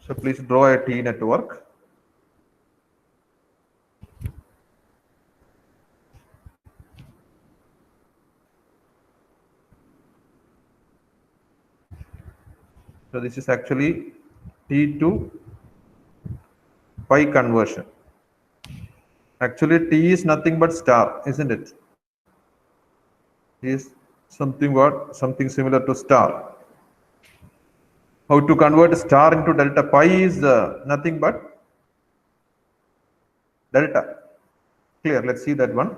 So please draw a T network. So this is actually T to pi conversion. Actually, T is nothing but star, isn't it? T is something similar to star. How to convert star into delta? Pi is nothing but delta. Clear? Let's see that one.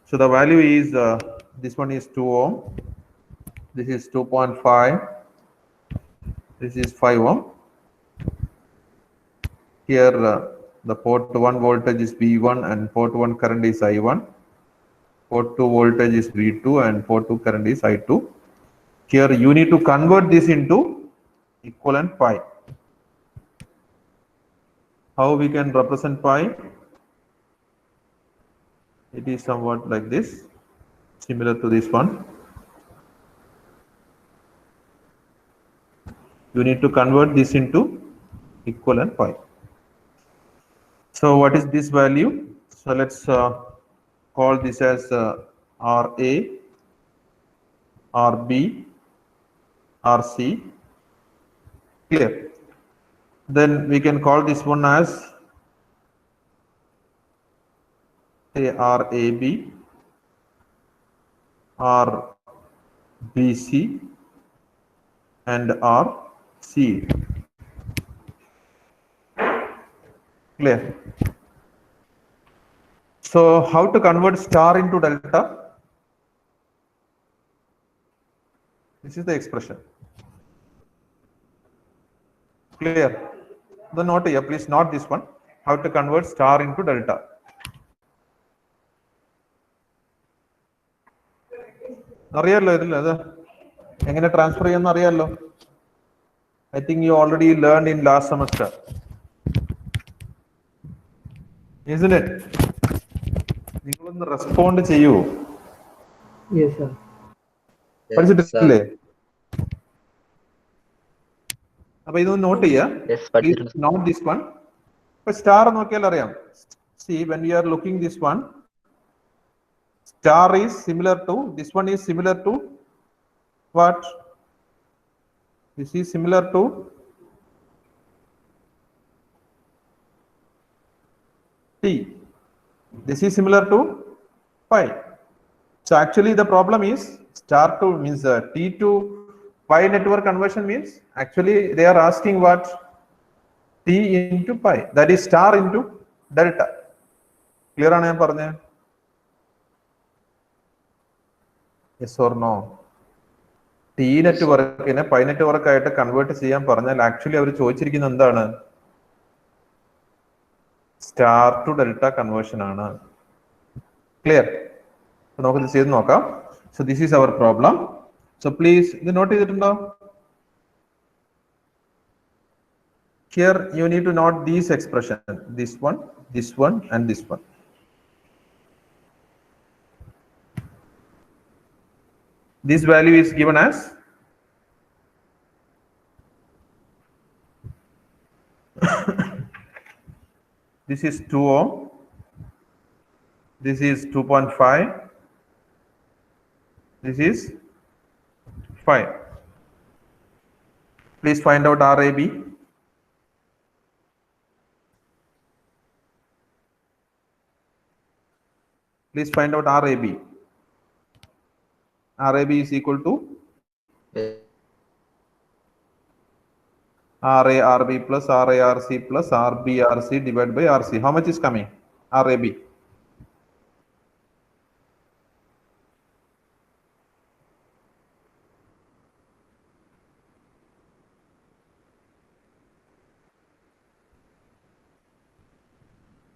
So the value is this one is 2 ohm. This is 2.5. This is 5 ohm. Here the port 1 voltage is V1 and port 1 current is I1. Port 2 voltage is V2 and port 2 current is I2. Here you need to convert this into equivalent pi. How we can represent pi? It is somewhat like this, similar to this one. You need to convert this into equivalent pi. So what is this value? So let's call this as RA, RB, RC. Clear? Then we can call this one as RAB, RBC, and RC. Clear? So how to convert star into delta? This is the expression. Clear? The note here, please note this one. How to convert star into delta. അറിയാലോ ഇതിൽ അത് എങ്ങനെ transfer ചെയ്യുന്ന അറിയാലോ. I think you already learned in last semester, isn't it? നിങ്ങളൊന്ന് respond ചെയ്യൂ. Yes, sir. പഠിച്ചിട്ടില്ലേ? അപ്പൊ ഇതൊന്ന് നോട്ട് ചെയ്യാം. Note this one. ഇപ്പൊ സ്റ്റാർ നോക്കിയാൽ അറിയാം. See, when we are looking this one, star is similar to, this one is similar to what? This is similar to T. This is similar to pi. So actually the problem is star to means T to pi network conversion means actually they are asking what? T into pi. That is star into delta. Clear ആണ് ഞാൻ പറഞ്ഞത്? Yes or no? T നെറ്റ്വർക്കിനെ pi network ആയിട്ട് convert ചെയ്യാൻ പറഞ്ഞാൽ actually അവർ ചോദിച്ചിരിക്കുന്നത് എന്താണ്? സ്റ്റാർ ടു ഡെൽറ്റ കൺവേർഷൻ ആണ്. ക്ലിയർ? നമുക്ക് ഇത് ചെയ്ത് നോക്കാം. So this is our problem. So please ഇത് നോട്ട് ചെയ്തിട്ടുണ്ടോ? Here you need to note these expression, this one and this one. This value is given as this is 2 ohm, this is 2.5, this is 5. Please find out RAB. Please find out RAB. RAB is equal to RARB plus RARC plus RBRC divided by RC. How much is coming? RAB.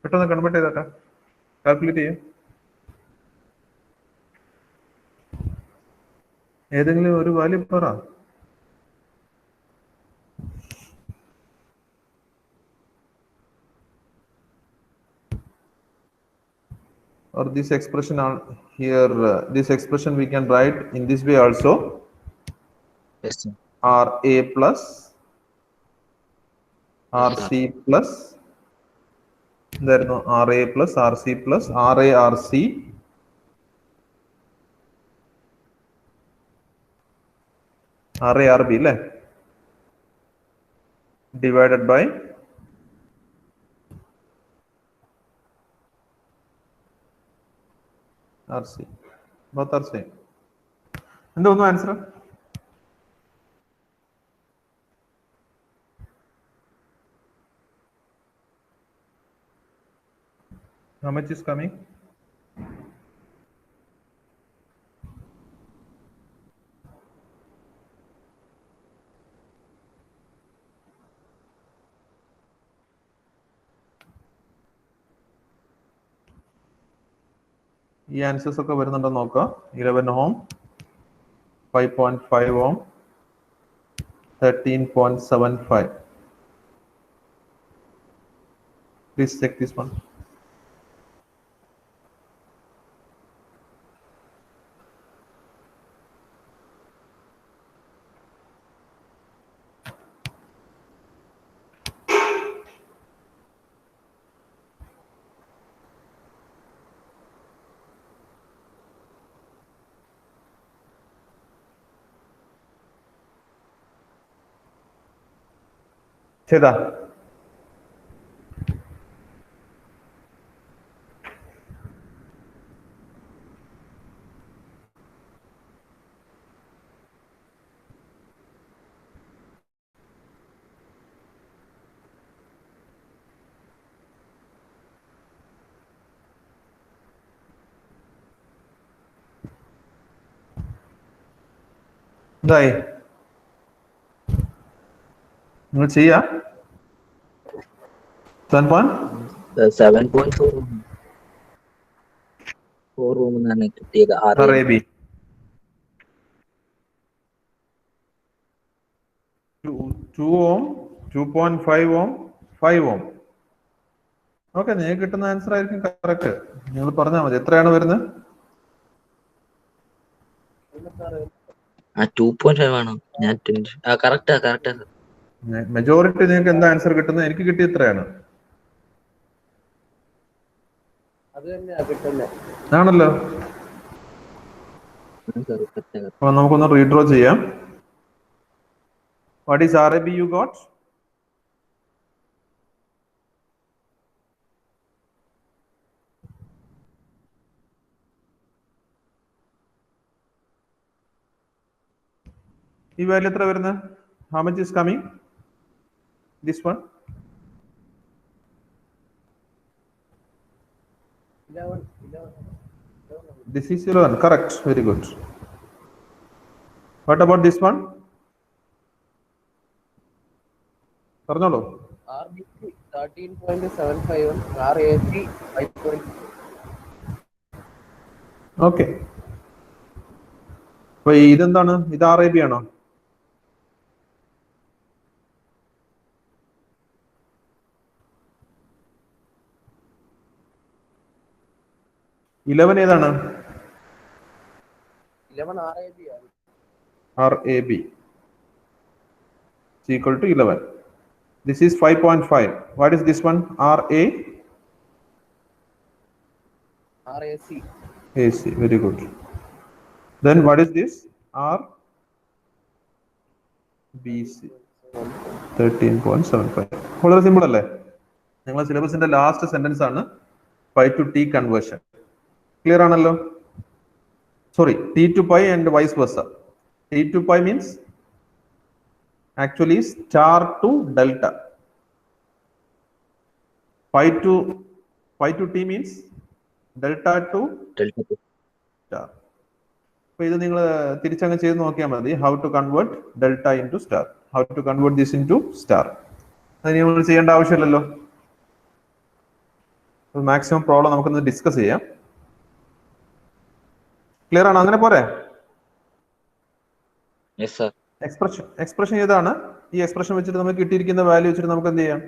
പെട്ടെന്ന് convert ചെയ്താ calculate ചെയ്യും. ഏതെങ്കിലും ഒരു value പറ. Or this expression on here, this expression we can write in this way also. Yes, sir. RA plus RC plus എന്തായിരുന്നു RA plus RC plus RA RC RA RB അല്ലേ divided by RC. Both are same. എന്തൊന്നും answer? How much is coming? ഈ answers ഒക്കെ വരുന്നുണ്ടോ നോക്കുക. 11 ohm, 5.5 ohm, 13.75. Please check this one. ചെയ്താ? എന്തായി? നിങ്ങൾ ചെയ്യാ? 7.4 room എന്നാണ് കിട്ടിയത്. RAB 2 ohm, 2.5 ohm, 5 ohm. Okay, നിങ്ങൾക്ക് കിട്ടുന്ന ആൻസർ ആയിരിക്കും കറക്റ്റ്. നിങ്ങൾ പറഞ്ഞാൽ മതി. എത്രയാണ് വരുന്നത്? 2.5 ആണോ? ഞാൻ കറക്റ്റാ. മെജോറിറ്റി നിങ്ങൾക്ക് എന്താ ആൻസർ കിട്ടുന്നത്? എനിക്ക് കിട്ടിയ എത്രയാണ്? ആണല്ലോ. അപ്പൊ നമുക്കൊന്ന് റീഡ്രോ ചെയ്യാം. What is RAB you got? ഈ വാല്യൂ എത്ര വരുന്നത്? How much is coming? This one? 11. This is 11. Correct. Very good. What about this one? പറഞ്ഞോളൂ. RBC 13.75, RAC 5. ഓക്കെ. അപ്പൊ ഇതെന്താണ്? ഇത് RAB ആണോ? ഇലവൻ ഏതാണ്? 11 RAB. RAB is equal to 11. This is 5.5. What is this one? RAC. AC. Very good. Then what is this? RBC 13.75. വളരെ simple അല്ലേ? ഞങ്ങളെ സിലബസിന്റെ last sentence ആണ് pi to t conversion. Clear ആണല്ലോ? Sorry, t to pi and vice versa. T to pi means actually star to delta. Pi to t means delta to star. So ഇത് നിങ്ങൾ തിരിച്ചങ്ങ് ചെയ്ത് നോക്കിയാൽ മതി. How to convert delta into star. How to convert this into star. അത് നമ്മൾ ചെയ്യേണ്ട ആവശ്യമില്ലല്ലോ. Maximum problem നമുക്കൊന്ന് ഡിസ്കസ് ചെയ്യാം. ക്ലിയർ ആണോ? അങ്ങനെ പോരെ? എക്സ്പ്രഷൻ ഏതാണ്? ഈ എക്സ്പ്രഷൻ വെച്ചിട്ട് നമുക്ക് കിട്ടിയിരിക്കുന്ന വാല്യൂ വെച്ചിട്ട് നമുക്ക് എന്ത് ചെയ്യാം?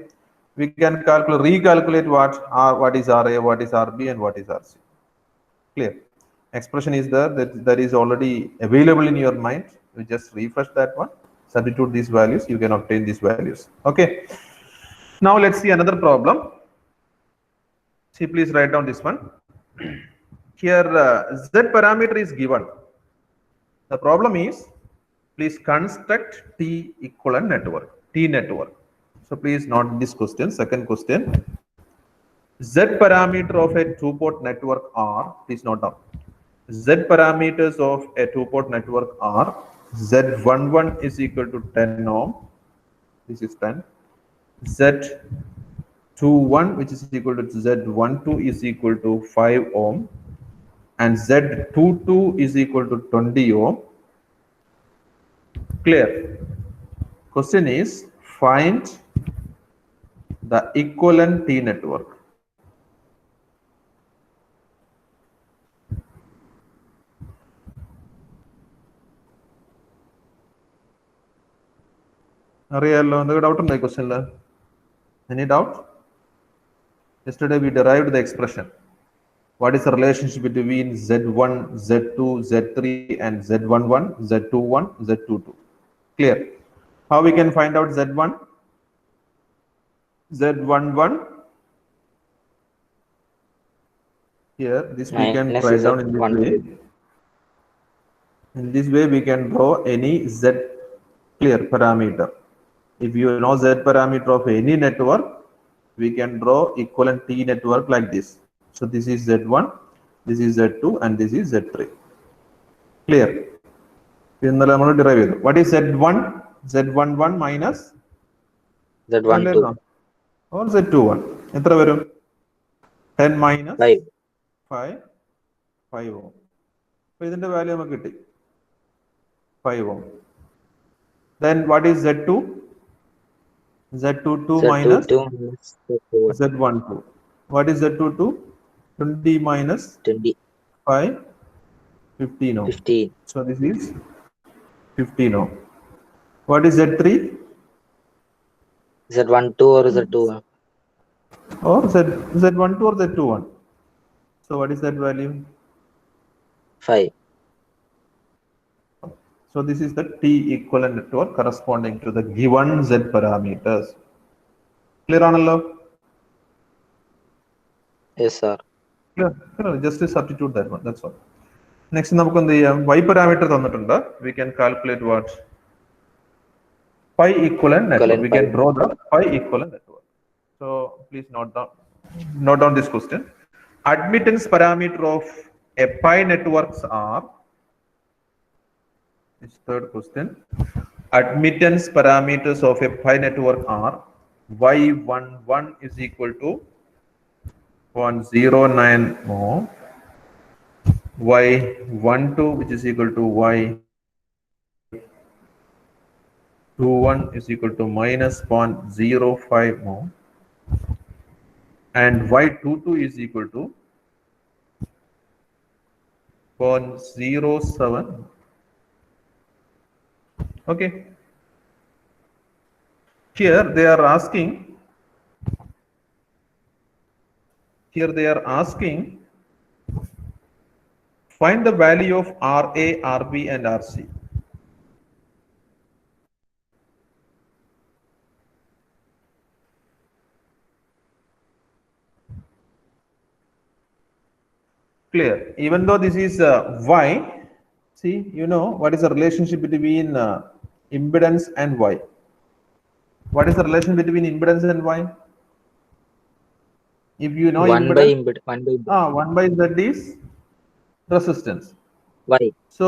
We can recalculate what is RA, what is RB and what is RC. Clear? Expression is there, that is already available in your mind. You just refresh that one, substitute these values, you can obtain these values. Okay. Now let's see another problem. See, please write down this one. Here Z parameter is given. The problem is, please construct T equivalent network, T network. So please note this question. Second question. Z parameter of a two-port network are, please note down. Z parameters of a two-port network are Z11 is equal to 10 ohm. This is 10. Z21, which is equal to Z12, is equal to 5 ohm. And Z22 is equal to 20 ohm. Clear? Question is, find the equivalent T network. അറിയാലോ എന്തൊക്കെ doubt ഉണ്ടോ ഈ ക്വസ്റ്റ്യനിൽ? Any doubt? Yesterday we derived the expression. What is the relationship between Z1, Z2, Z3 and Z11, Z21, Z22? Clear? How we can find out Z1? Z11. Here, this we can write down in this way. In this way, we can draw any Z clear parameter. If you know Z parameter of any network, we can draw equivalent T network like this. So this is Z1, this is Z2, and this is Z3. Clear? What is Z1? Z11 minus Z12 or Z21? 10 minus 5 ohm. So this is the value of 5 ohm. Then what is Z2? Z22 minus Z12. What is Z22? 20 minus 20 5, 15 ohm. 15 So this is 15 ohm. What is Z3? Z12 or Z21 Or Z12 or Z21. So what is that value? 5. So this is the T equivalent network corresponding to the given Z parameters. Clear analo? Yes sir. Clear. Just substitute that one. That's all. Next, we Y parameter. We can calculate what? Pi equivalent network. We can draw the pi equivalent network. So please note down this question. Admittance parameter of a pi networks are. This third question. Admittance parameters of a pi network are Y11 is equal to 0.09 ohm, Y12 which is equal to Y21 is equal to minus 0.05 ohm, and Y22 is equal to 0.07. Okay. Here they are asking. Find the value of RA, RB, and RC. Clear? Even though this is Y, see, you know what is the relationship between impedance and Y? What is the relation between impedance and Y? If you know 1 by impedance. 1 by Z is resistance. Y. So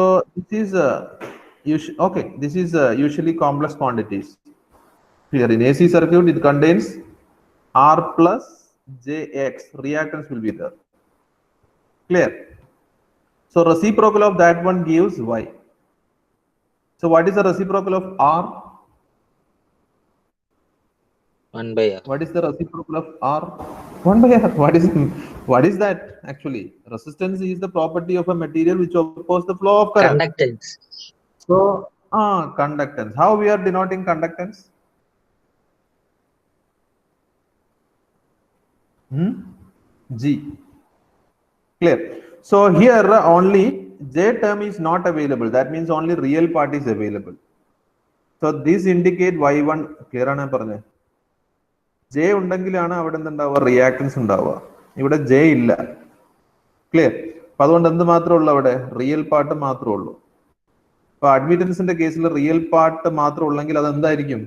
this is okay. This is usually complex quantities. Here in AC circuit, it contains R plus JX. Reactance will be there. Clear? So reciprocal of that one gives Y. So what is the reciprocal of R? 1 by R. What is the reciprocal of R? 1 by R. What is that actually? Resistance is the property of a material which opposes the flow of current. Conductance. So conductance. How we are denoting conductance? G. Clear? So here only J term is not available. That means only real part is available. So this indicate Y1. Clear? J ഉണ്ടെങ്കിലാണ് അവിടെ എന്തുണ്ടാവുക, reactance ഉണ്ടാവുക. ഇവിടെ J ഇല്ല. Clear? അപ്പൊ അതുകൊണ്ട് എന്ത് മാത്രമേ ഉള്ളൂ അവിടെ, റിയൽ പാർട്ട് മാത്രമേ ഉള്ളൂ. അപ്പൊ അഡ്മിറ്റൻസിന്റെ കേസിൽ റിയൽ പാർട്ട് മാത്രം ഉള്ളെങ്കിൽ അത് എന്തായിരിക്കും,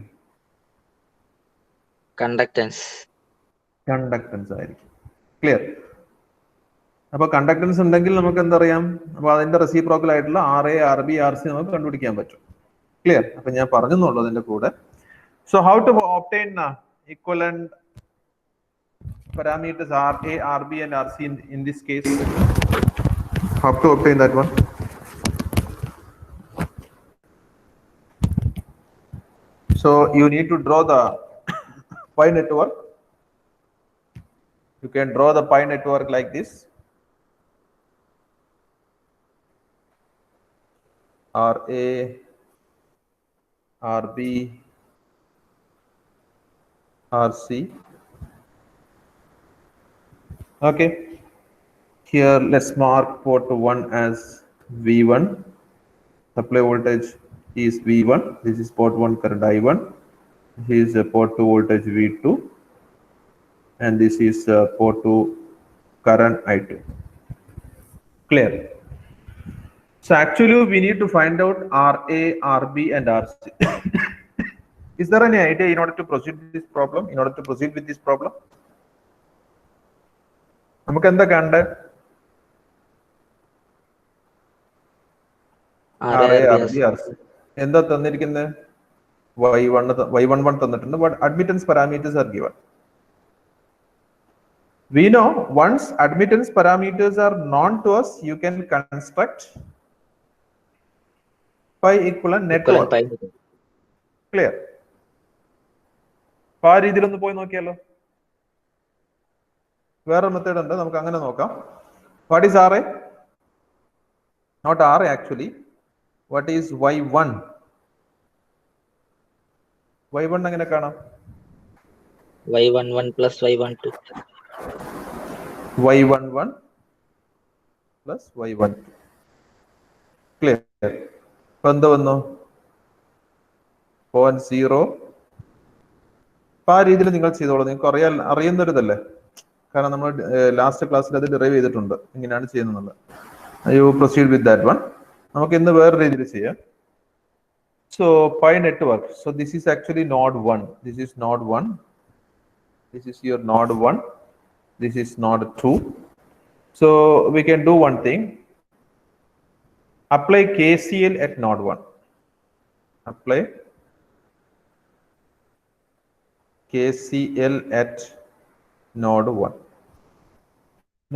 കണ്ടക്ടൻസ് ആയിരിക്കും. ക്ലിയർ? അപ്പൊ കണ്ടക്ടൻസ് ഉണ്ടെങ്കിൽ നമുക്ക് എന്തറിയാം, അപ്പൊ അതിന്റെ റെസിപ്രോക്കൽ ആയിട്ടുള്ള RA, RB, RC നമുക്ക് കണ്ടുപിടിക്കാൻ പറ്റും. ക്ലിയർ? അപ്പൊ ഞാൻ പറഞ്ഞെന്നുള്ളൂ അതിന്റെ കൂടെ. So how to obtain equivalent parameters RA, RB and RC in this case? How to obtain that one? So you need to draw the pi network. You can draw the pi network like this. RA, RB, RC. Okay. Here let's mark port 1 as V1. Supply voltage is V1. This is port 1 current I1. This is port 2 voltage V2. And this is port 2 current I2. Clear? So actually we need to find out RA, RB and RC. Is there any idea in order to proceed with this problem? നമുക്ക് എന്താ കണ്ടേ? RA, RB, RC. എന്താ തന്നിരിക്കുന്നത്? Y11 തന്നിട്ടുണ്ട്. But admittance parameters are given. We know once admittance parameters are known to us, you can construct pi equivalent network. Clear? ആ രീതിയിൽ ഒന്ന് പോയി നോക്കിയാലോ. വേറെ മെത്തേഡ് ഉണ്ട്, നമുക്ക് അങ്ങനെ നോക്കാം. What is RA? Note RA actually. What is Y1? Y1 എങ്ങനെ കാണാം? Y11 plus Y12. Y11 plus Y12. Clear? ഇപ്പൊ എന്ത് വന്നു? 0.0. അപ്പൊ ആ രീതിയിൽ നിങ്ങൾ ചെയ്തോളൂ. നിങ്ങൾക്ക് അറിയുന്നൊരിതല്ലേ, കാരണം നമ്മൾ ലാസ്റ്റ് ക്ലാസ്സിൽ അത് ഡിറൈവ് ചെയ്തിട്ടുണ്ട് ഇങ്ങനെയാണ് ചെയ്യുന്നത്. You proceed with that one. നമുക്ക് ഇന്ന് വേറെ രീതിയിൽ ചെയ്യാം. So pi network. So this is actually node 1. This is node 1. This is your node 1. This is node 2. So we can do one thing. Apply KCL at node 1. Apply KCL at node 1.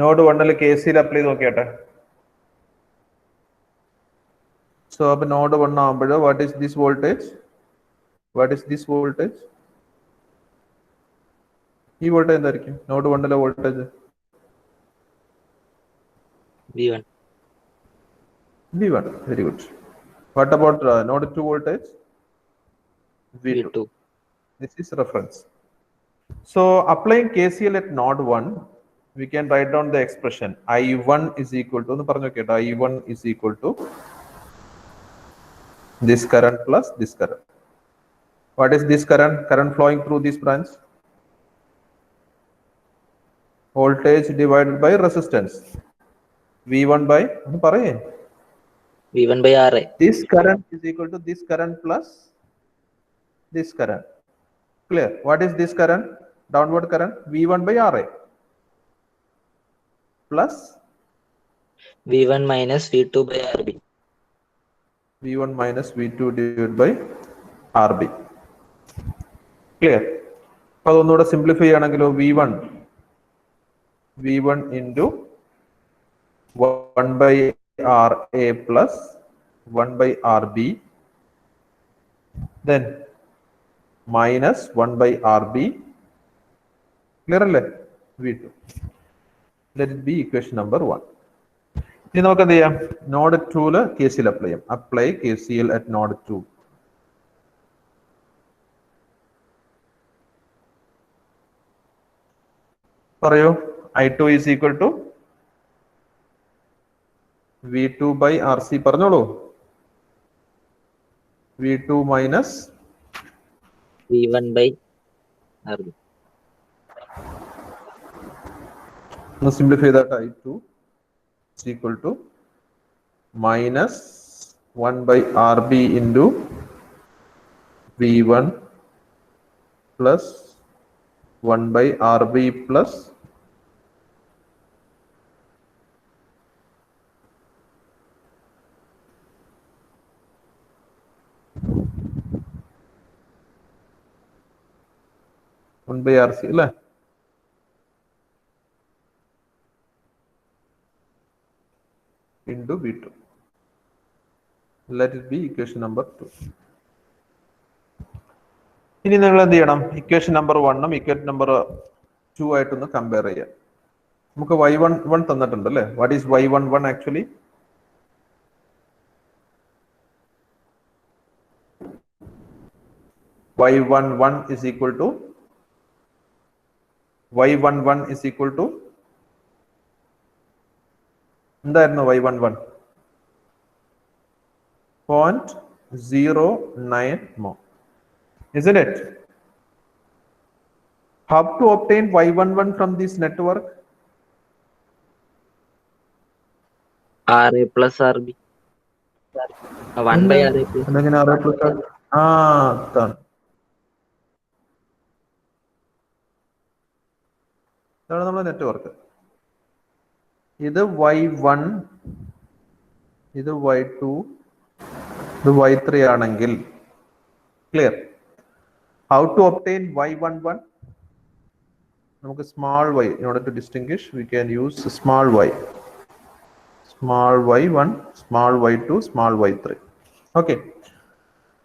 Node 1 KCL apply നോക്കിയാട്ടെ. So up node 1 ആകുമ്പോൾ what is this voltage? ഈ voltage എന്തായിരിക്കും? Node 1 voltage V1. Very good. What about node 2 voltage? V2. This is reference. So applying KCL at node 1, we can write down the expression I1 is equal to, I1 is equal to this current plus this current. What is this current? Current flowing through this branch? Voltage divided by resistance. V1 by RA. This current is equal to this current plus this current. Clear? What is this current? Downward current. V1 by RA plus V1 minus V2 by RB. V1 minus V2 divided by RB. Clear? അപ്പോൾ അതൊന്നുകൂടെ simplify ആണെങ്കിലോ V1 into 1 by RA plus 1 by RB, then minus 1 by RB. Clear അല്ലേ? V2. Let it be equation number 1. ഇനി നമുക്ക് എന്ത് ചെയ്യാം? Node 2 KCL apply ചെയ്യാം. Apply KCL at node 2. പറയൂ. I2 is equal to V2 by RC. പറഞ്ഞോളൂ. V2 minus V1 by RB. simplify that. I2 is equal to minus 1 by RB into V1 plus 1 by RB plus 1 by RC അല്ലേ? into V2. Let it be equation number 2. ഇനി നിങ്ങൾ എന്ത് ചെയ്യണം? Equation number 1ഉം equation number 2 ആയിട്ടൊന്ന് compare ചെയ്യാം. നമുക്ക് y11 തന്നിട്ടുണ്ട് അല്ലേ? What is y11 actually? y11 is equal to എന്തായിരുന്നു y11? 0.09 mho. Isn't it? How to obtain y11 from this network? RA plus RB. 1 by RA plus. എന്തെങ്കിലും RA plus RB? അതാണ്. ഇതാണ് നമ്മുടെ നെറ്റ്വർക്ക്. ഇത് y1, ഇത് y2, ഇത് y3 ആണെങ്കിൽ clear. How to obtain y11? നമുക്ക് small y, in order to distinguish, we can use small y. Small y1, small y2, small y3. Okay.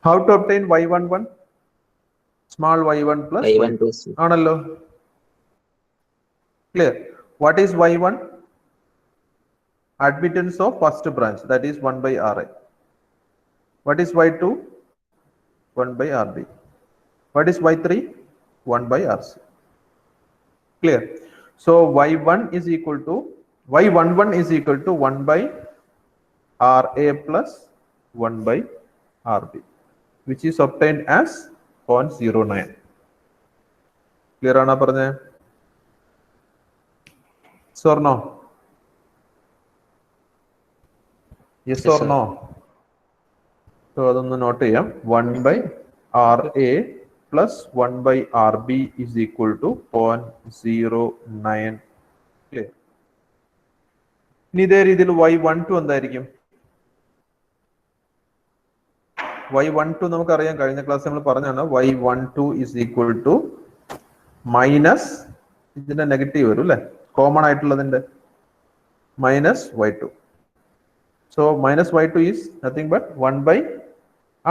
How to obtain y11? Small y1 plus y1 plus. ആണല്ലോ. Clear. What is y1? Admittance of first branch, that is 1 by Ra. What is y2? 1 by Rb. What is y3? 1 by Rc. Clear. So y11 is equal to 1 by Ra plus 1 by Rb, which is obtained as 0.09. Clear ആണോ പറഞ്ഞേ? Yes or no? Yes or no? So അതൊന്ന് not ചെയ്യാം. 1 by Ra plus 1 by Rb is equal to 0.09. Clear. ഇനി ഇതേ രീതിയിൽ y12 എന്തായിരിക്കും? y12 നമുക്കറിയാം, കഴിഞ്ഞ ക്ലാസ് നമ്മൾ പറഞ്ഞാണ് y12 is equal to minus ഇതിന്റെ നെഗറ്റീവ് വരും അല്ലെ, കോമൺ ആയിട്ടുള്ളതിന്റെ minus y2. So minus y2 is nothing but 1 by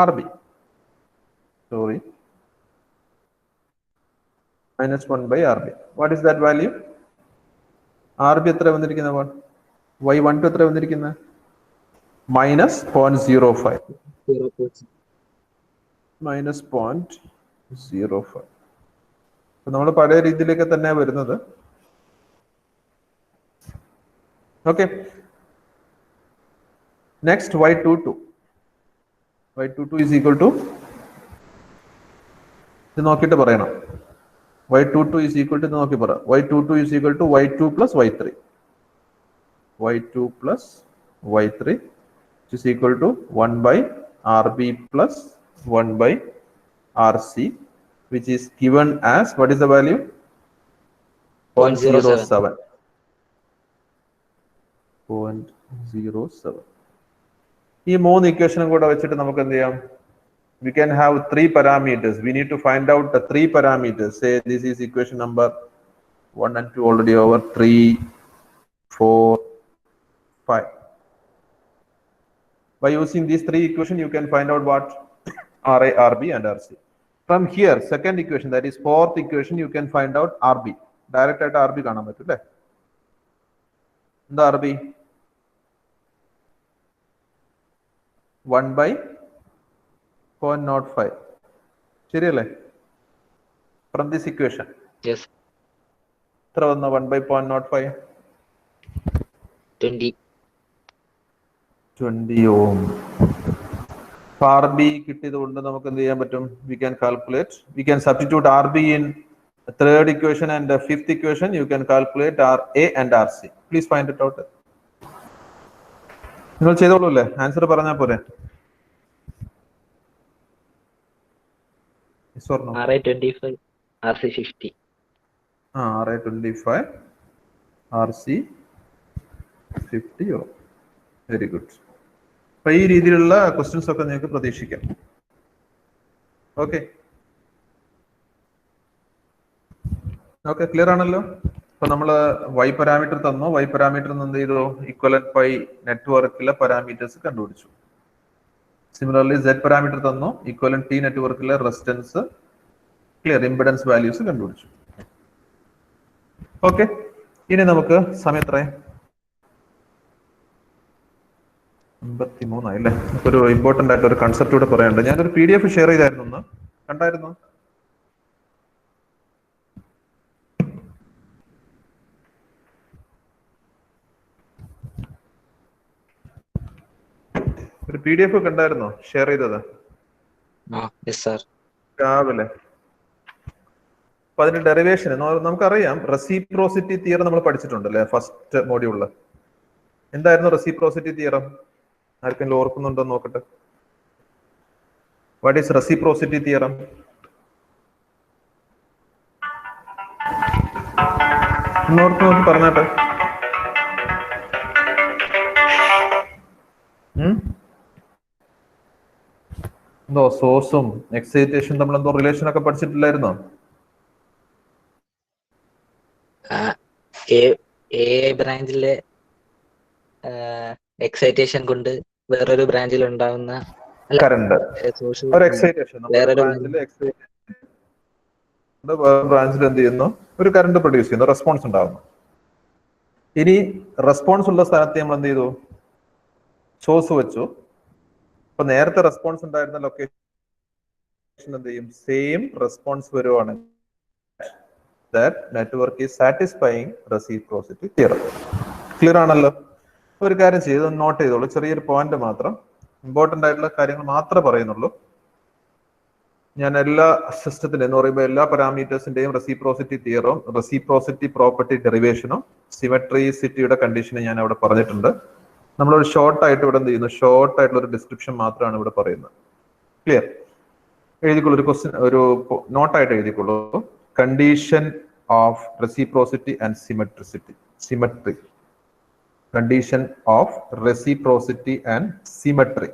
Rb. Sorry. Minus 1 by Rb. What is that value? Rb എത്ര വന്നിരിക്കുന്നത്? y12 എത്ര വന്നിരിക്കുന്നത്? മൈനസ് 0.05. മൈനസ് 0.05. നമ്മൾ പഴയ രീതിയിലേക്ക് തന്നെ വരുന്നത്. Okay. Next y22. y22 is equal to ഇത് നോക്കിയിട്ട് പറയണം. y22 is equal to ഇത് നോക്കി പറ. y22 is equal to y2 plus y3. y2 plus y3 which is equal to 1 by Rb plus 1 by Rc, which is given as, what is the value? 0.07. 0.07. ഈ മൂന്ന് ഇക്വേഷനും കൂടെ വെച്ചിട്ട് നമുക്ക് എന്ത് ചെയ്യാം? We can have 3 parameters. We need to find out the 3 parameters. Say this is equation number 1 and 2 already over, 3, 4, 5. By using these 3 equations, you can find out what? Ra, Rb and Rc. From here, second equation, that is fourth equation, you can find out Rb. Direct at Rb കാണാൻ പറ്റും അല്ലേ? എന്താ Rb? 1 by 0.05. ശരിയല്ലേ? From this equation. Yes. എത്ര വന്നു 1 by 0.05? 20 ohm. Rb കിട്ടിയത് കൊണ്ട് നമുക്ക് എന്ത് ചെയ്യാൻ പറ്റും? We can calculate. We can substitute Rb in third equation and the fifth equation, you can calculate RA and RC. Please find it out. നിങ്ങൾ ചെയ്തോളൂ അല്ലേ? ആൻസർ പറഞ്ഞാൽ പോരെ? RA 25, RC 50. RA 25, RC 50. Very good. അപ്പൊ ഈ രീതിയിലുള്ള questions ഒക്കെ നിങ്ങൾക്ക് പ്രതീക്ഷിക്കാം. ഓക്കെ ഓക്കെ, ക്ലിയർ ആണല്ലോ? അപ്പൊ നമ്മള് വൈ പാരാമീറ്റർ തന്നു. വൈ പാരാമീറ്റർ എന്ത് ചെയ്തു? ഇക്വലന്റ് പൈ നെറ്റ്വർക്കിലെ പാരാമീറ്റേഴ്സ് കണ്ടുപിടിച്ചു. സിമിലർലി സെഡ് പാരാമീറ്റർ തന്നു. ഇക്വലന്റ് ടി നെറ്റ്വർക്കിലെ റെസിസ്റ്റൻസ്, ക്ലിയർ, ഇംപെഡൻസ് വാല്യൂസ് കണ്ടുപിടിച്ചു. ഓക്കെ, ഇനി നമുക്ക് സമയം എത്രയും 53 ആയില്ലേ? ഒരു ഇമ്പോർട്ടന്റ് ആയിട്ട് ഒരു കൺസെപ്റ്റ് കൂടെ പറയാനുണ്ട്. ഞാനൊരു PDF ഷെയർ ചെയ്തായിരുന്നു, ഒന്ന് കണ്ടായിരുന്നു? ഒരു PDF കണ്ടായിരുന്നോ ഷെയർ ചെയ്തത്? രാവിലെ. അപ്പൊ അതിന്റെ ഡെറിവേഷൻ നമുക്കറിയാം. റെസിപ്രോസിറ്റി തിയറം നമ്മൾ പഠിച്ചിട്ടുണ്ടല്ലേ ഫസ്റ്റ് മോഡ്യൂളില്. എന്തായിരുന്നു റെസിപ്രോസിറ്റി തിയറം? ആർക്കെങ്കിലും ഓർക്കുന്നുണ്ടോ നോക്കട്ടെ. What is reciprocity theorem? ഓർത്ത് നോക്കി പറഞ്ഞാട്ടെ. എന്തോ സോഴ്സും എക്സൈറ്റേഷൻ തമ്മിൽ എന്തോ റിലേഷൻ ഒക്കെ പഠിച്ചിട്ടില്ലായിരുന്നോ? ബ്രാഞ്ചിലെ എക്സൈറ്റേഷൻ കൊണ്ട് വേറൊരു ബ്രാഞ്ചിൽ ഉണ്ടാവുന്ന കറണ്ട്, ഒരു എക്സൈറ്റേഷൻ ബ്രാഞ്ചിൽ എന്ത് ചെയ്യുന്നു? ഒരു കറണ്ട് പ്രൊഡ്യൂസ് ചെയ്യുന്നു, റെസ്പോൺസ് ഉണ്ടാകുന്നു. ഇനി റെസ്പോൺസ് ഉള്ള സ്ഥലത്ത് നമ്മൾ എന്ത് ചെയ്തു? സോഴ്സ് വെച്ചു. അപ്പൊ നേരത്തെ റെസ്പോൺസ് ഉണ്ടായിരുന്ന ലൊക്കേഷൻ എന്ത് ചെയ്യും? സെയിം റെസ്പോൺസ് വരുവാണ്. That network is satisfying reciprocity theorem. Clear ആണല്ലോ? ഒരു കാര്യം ചെയ്ത് നോട്ട് ചെയ്തോളൂ. ചെറിയൊരു പോയിന്റ് മാത്രം, ഇമ്പോർട്ടന്റ് ആയിട്ടുള്ള കാര്യങ്ങൾ മാത്രമേ പറയുന്നുള്ളൂ. ഞാൻ എല്ലാ സിസ്റ്റത്തിന്റെ എന്ന് പറയുമ്പോൾ എല്ലാ പാരാമീറ്റേഴ്സിന്റെയും റെസിപ്രോസിറ്റി തിയറും റെസിപ്രോസിറ്റി പ്രോപ്പർട്ടി ഡെറിവേഷനും സിമെട്രിസിറ്റിയുടെ കണ്ടീഷനും ഞാൻ അവിടെ പറഞ്ഞിട്ടുണ്ട്. നമ്മളൊരു ഷോർട്ട് ആയിട്ട് ഇവിടെ എന്ത് ചെയ്യുന്നു? ഷോർട്ട് ആയിട്ടുള്ള ഒരു ഡിസ്ക്രിപ്ഷൻ മാത്രമാണ് ഇവിടെ പറയുന്നത്. ക്ലിയർ? എഴുതിക്കൊള്ളൂ. ഒരു ക്വസ്റ്റ്യൻ, ഒരു നോട്ടായിട്ട് എഴുതിക്കൊള്ളൂ. Condition of reciprocity and symmetry. Condition of reciprocity and symmetry.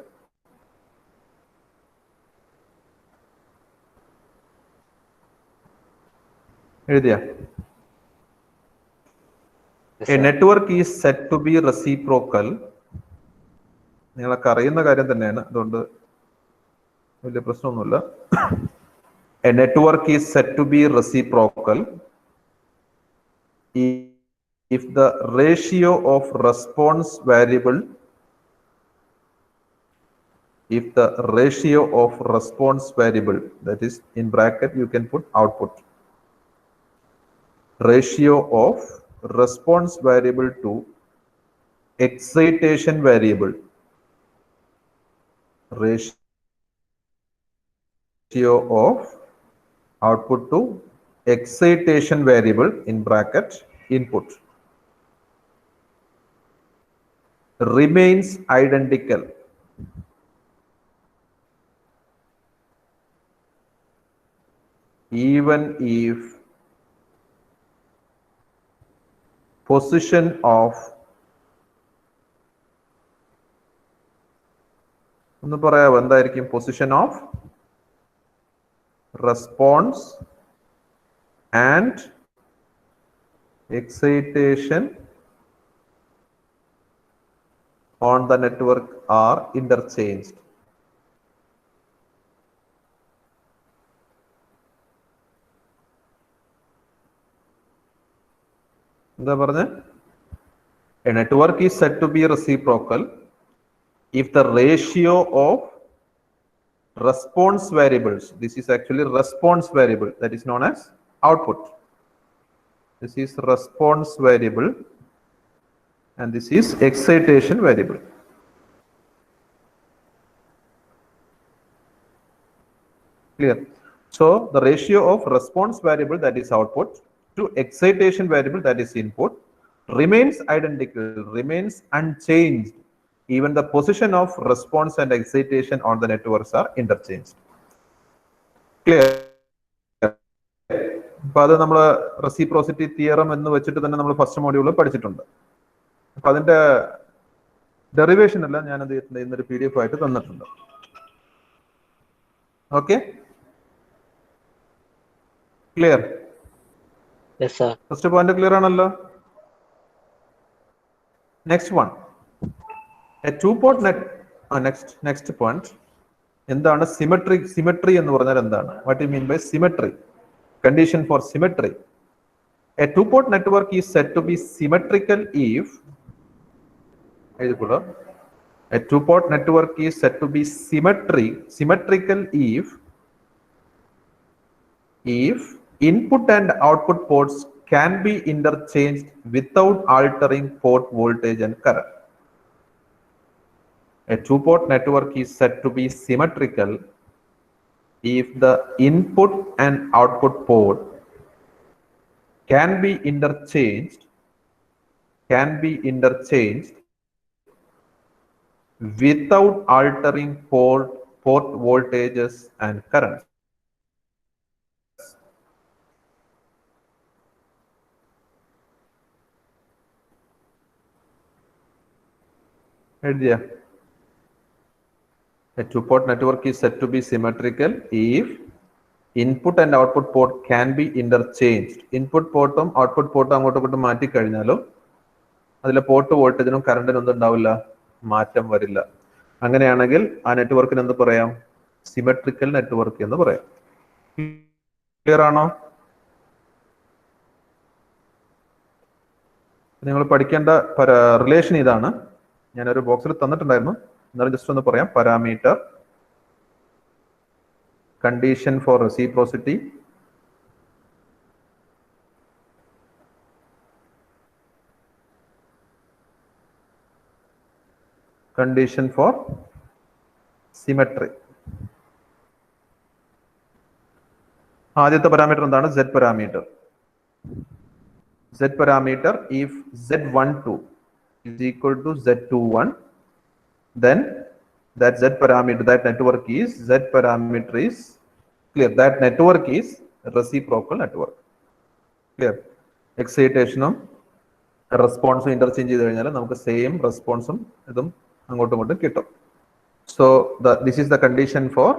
എഴുതിയ? A network is said to be reciprocal. നിങ്ങളൊക്കെ അറിയുന്ന കാര്യം തന്നെയാണ്, അതുകൊണ്ട് വലിയ പ്രശ്നമൊന്നുമില്ല. A network is said to be reciprocal if the ratio of response variable, that is in bracket you can put output, ratio of response variable to excitation variable, ratio of output to excitation variable in bracket input remains identical even if position of ഒന്ന് പറയാമോ? എന്തായിരിക്കും position of response and excitation on the network are interchanged. എന്താ പറഞ്ഞ? A network is said to be reciprocal if the ratio of response variables, this is actually response variable, that is known as output. This is response variable and this is excitation variable. Clear? So the ratio of response variable, that is output, to excitation variable, that is input, remains identical, remains unchanged. Even the position of response and excitation on the networks are interchanged. Clear? അപ്പോൾ അത് നമ്മൾ reciprocity theorem എന്ന് വെച്ചിട്ട് തന്നെ നമ്മൾ first മോഡ്യൂളിൽ പഠിച്ചിട്ടുണ്ട്. അപ്പൊ അതിന്റെ ഡെറിവേഷൻ അല്ല ഞാനത് ഇന്നൊരു PDF ആയിട്ട് തന്നിട്ടുണ്ട്. Okay, clear? Yes, sir. First point clear ആണല്ലോ. Next one, a two port net. Next point എന്താണ് സിമെട്രി എന്ന് പറഞ്ഞാൽ എന്താണ്? What you mean by symmetry? Condition for symmetry. A two-port network is said to be symmetrical if a two-port network is said to be symmetrical if input and output ports can be interchanged without altering port voltage and current. A two-port network is said to be symmetrical if the input and output port can be interchanged without altering port voltages and currents. Idea. A two-port network is said to be symmetrical if input and output port can be interchanged. Input portum output portum അങ്ങോട്ടും മാറ്റി കഴിഞ്ഞാലും അതിലെ port വോൾട്ടേജിനും കറണ്ടിനും ഒന്നും ഉണ്ടാവില്ല, മാറ്റം വരില്ല. അങ്ങനെയാണെങ്കിൽ ആ നെറ്റ്വർക്കിന് എന്ത് പറയാം? സിമെട്രിക്കൽ നെറ്റ്വർക്ക് എന്ന് പറയാം. ക്ലിയർ ആണോ? നിങ്ങൾ പഠിക്കേണ്ട റിലേഷൻ ഇതാണ്. ഞാനൊരു ബോക്സിൽ തന്നിട്ടുണ്ടായിരുന്നു, എന്നാലും ജസ്റ്റ് ഒന്ന് പറയാം. Parameter, condition for reciprocity, condition for symmetry. ആദ്യത്തെ പാരാമീറ്റർ എന്താണ്? Z parameter. Z parameter if Z12 is equal to Z21, then that Z parameter, that network is, Z parameter is clear, that network is reciprocal network. Clear? Excitation response interchange ചെയ്തു കഴിഞ്ഞാൽ നമുക്ക് same റെസ്പോൺസും ഇതും അങ്ങോട്ടും ഇങ്ങോട്ടും കിട്ടും. So this is the condition for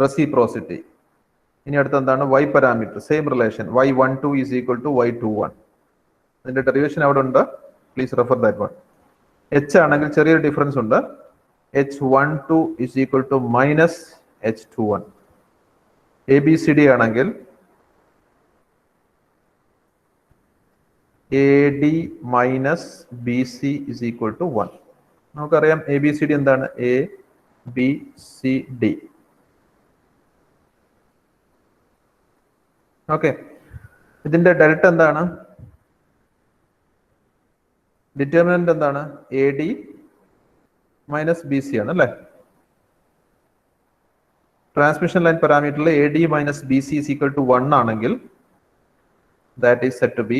reciprocity. ഇനി അടുത്ത എന്താണ്? Y parameter, same relation, Y12 is equal to Y21. അതിന്റെ ഡെറിവേഷൻ അവിടെ ഉണ്ട്, please refer that one. H ആണെങ്കിൽ ചെറിയൊരു ഡിഫറൻസ് ഉണ്ട്. H12 is equal to minus H21. ABCD ആണെങ്കിൽ AD minus BC is equal to 1. നമുക്കറിയാം ABCD എന്താണ്? ABCD. ഓക്കെ, ഇതിന്റെ ഡെൽറ്റ എന്താണ്? ഡിറ്റർമിനന്റ് എന്താണ്? AD മൈനസ് BC ആണ് അല്ലേ? ട്രാൻസ്മിഷൻ ലൈൻ പാരാമീറ്ററിൽ AD minus BC is equal to 1 ആണെങ്കിൽ that is said to be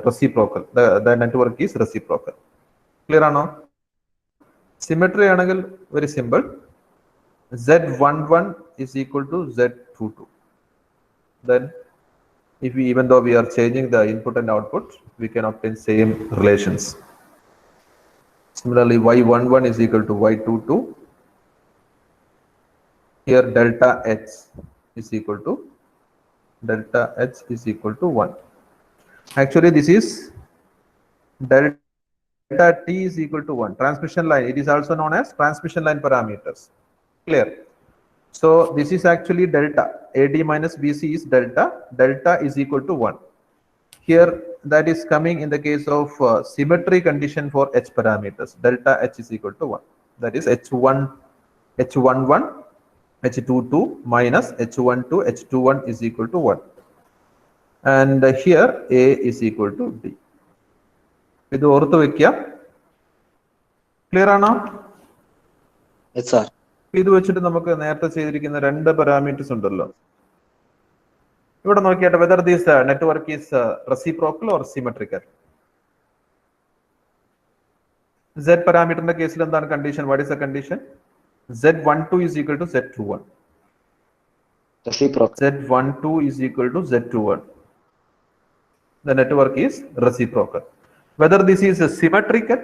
reciprocal. The network is reciprocal. Clear ആണോ? സിമെട്രി ആണെങ്കിൽ very simple. Z11 is equal to Z22. Then if we, even though we are changing the input and output, we can obtain same relations. Similarly, Y11 is equal to Y22. Here delta H is equal to 1. Actually, this is delta T is equal to 1. Transmission line, it is also known as transmission line parameters. Clear? So this is actually delta. AD minus BC is delta. Delta is equal to 1. Here that is coming in the case of symmetry condition for H parameters. Delta H is equal to 1. That is H11, H22 minus H12, H21 is equal to 1. And here A is equal to D. ഇത് ഓർത്ത് വെക്കുക. Clear ആണോ? Yes, sir. ഇത് വെച്ചിട്ട് നമുക്ക് നേരത്തെ ചെയ്തിരിക്കുന്ന 2 parameters ഉണ്ടല്ലോ. ഇവിടെ നോക്കിയാട്ടെ, whether these network is reciprocal or symmetrical. Z പാരാമീറ്ററിന്റെ കേസിൽ എന്താണ് condition? What is the condition? Z12 is equal to Z21. Reciprocal. Z12 is equal to Z21. The network is reciprocal. Whether this is symmetrical,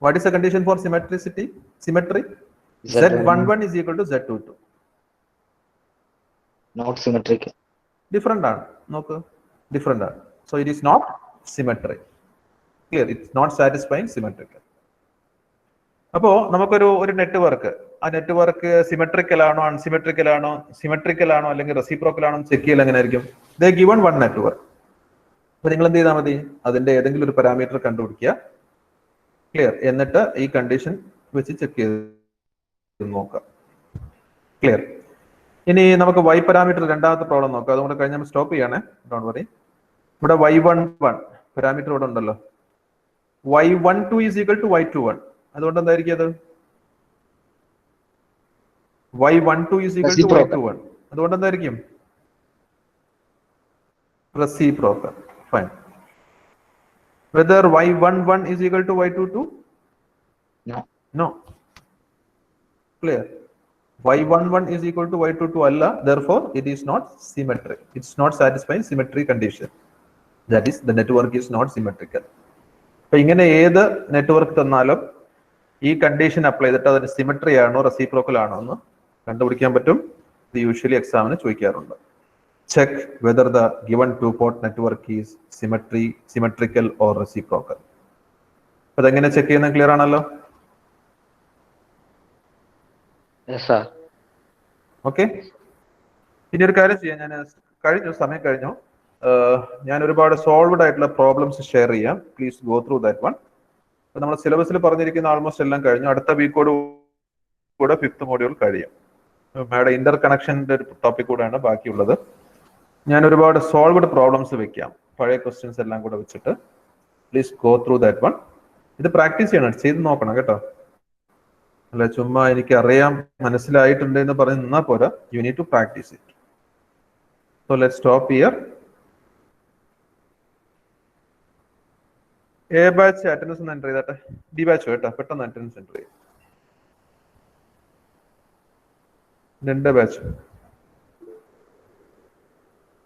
what is the condition for symmetricity? Symmetry? Z11 is equal to Z22. Not symmetrical. Different ആണ്. നോക്ക്, different ആണ്. So it is not symmetric. Clear? It's not satisfying symmetrical. അപ്പോ നമുക്കൊരു network, ആ network symmetrical ആണോ unsymmetrical ആണോ, symmetrical ആണോ അല്ലെങ്കിൽ റെസിപ്രോക്കൽ ആണോ ചെക്ക് ചെയ്യൽ എങ്ങനെ ആയിരിക്കും? ദേ ഗിവൺ വൺ നെറ്റ്വർക്ക്. അപ്പൊ നിങ്ങൾ എന്ത് ചെയ്താൽ മതി? അതിന്റെ ഏതെങ്കിലും ഒരു പാരാമീറ്റർ കണ്ടുപിടിക്കുക. ക്ലിയർ? എന്നിട്ട് ഈ കണ്ടീഷൻ വെച്ച് ചെക്ക് ചെയ്ത് നോക്കാം. ക്ലിയർ? ഇനി നമുക്ക് y പാരാമീറ്റർ രണ്ടാമത്തെ പ്രോബ്ലം നോക്കാം. അതുകൊണ്ട് കഴിഞ്ഞ നമ്മൾ സ്റ്റോപ്പ് ചെയ്യണേ, ഡോണ്ട് വറി. ഇവിടെ y11 പാരാമീറ്റർ ഇവിടെ ഉണ്ടല്ലോ. y12 is equal to y21. അതുകൊണ്ട് എന്തായിരിക്കും അത്? y12 is equal to y21. അതുകൊണ്ട് എന്തായിരിക്കും? Reciprocal. Fine. Whether y11 is equal to y22? No. No. Clear? y11 is equal to y22 അല്ല. Therefore, it is not symmetric. It's not satisfying symmetry condition. That is, the network is not symmetrical. അപ്പൊ ഇങ്ങനെ ഏത് network തന്നാലും ഈ condition apply ചെയ്തിട്ട് അതിന് symmetry ആണോ reciprocal ആണോ എന്ന് കണ്ടുപിടിക്കാൻ പറ്റും. ഇത് യൂഷ്വലി എക്സാമിന് ചോദിക്കാറുണ്ട്. Check whether the given two port network is symmetrical or reciprocal. അതെങ്ങനെ ചെക്ക് ചെയ്യുന്നത് ക്ലിയർ ആണല്ലോ? ഓക്കെ. ഇനി ഒരു കാര്യം ചെയ്യാം, ഞാൻ സമയം കഴിഞ്ഞു. ഞാൻ ഒരുപാട് സോൾവ്ഡ് ആയിട്ടുള്ള പ്രോബ്ലംസ് ഷെയർ ചെയ്യാം. Please go through that one. നമ്മുടെ സിലബസിൽ പറഞ്ഞിരിക്കുന്ന ആൾമോസ്റ്റ് എല്ലാം കഴിഞ്ഞു. അടുത്ത വീക്കോട് കൂടെ 5th മോഡ്യൂൾ കഴിയും. മാഡം ഇന്റർ കണക്ഷന്റെ ഒരു ടോപ്പിക് കൂടെയാണ് ബാക്കിയുള്ളത്. ഞാൻ ഒരുപാട് സോൾവ്ഡ് പ്രോബ്ലംസ് വെക്കാം, പഴയ ക്വസ്റ്റ്യൻസ് എല്ലാം കൂടെ വെച്ചിട്ട്. Please go through that one. ഇത് പ്രാക്ടീസ് ചെയ്യണം, ചെയ്ത് നോക്കണം കേട്ടോ. അല്ല ചുമ്മാ എനിക്ക് അറിയാം മനസ്സിലായിട്ടുണ്ട് എന്ന് പറഞ്ഞ് നിന്നാൽ പോരാ. You need to practice it. So let's stop here. A batch attendance ഒന്ന് എൻ്റർ ചെയ്താട്ടെ. ബി ബാച്ച് കേട്ടോ, പെട്ടെന്ന് അറ്റൻഡൻസ് എൻ്റർ ചെയ്യും. 2 ബാച്ച്.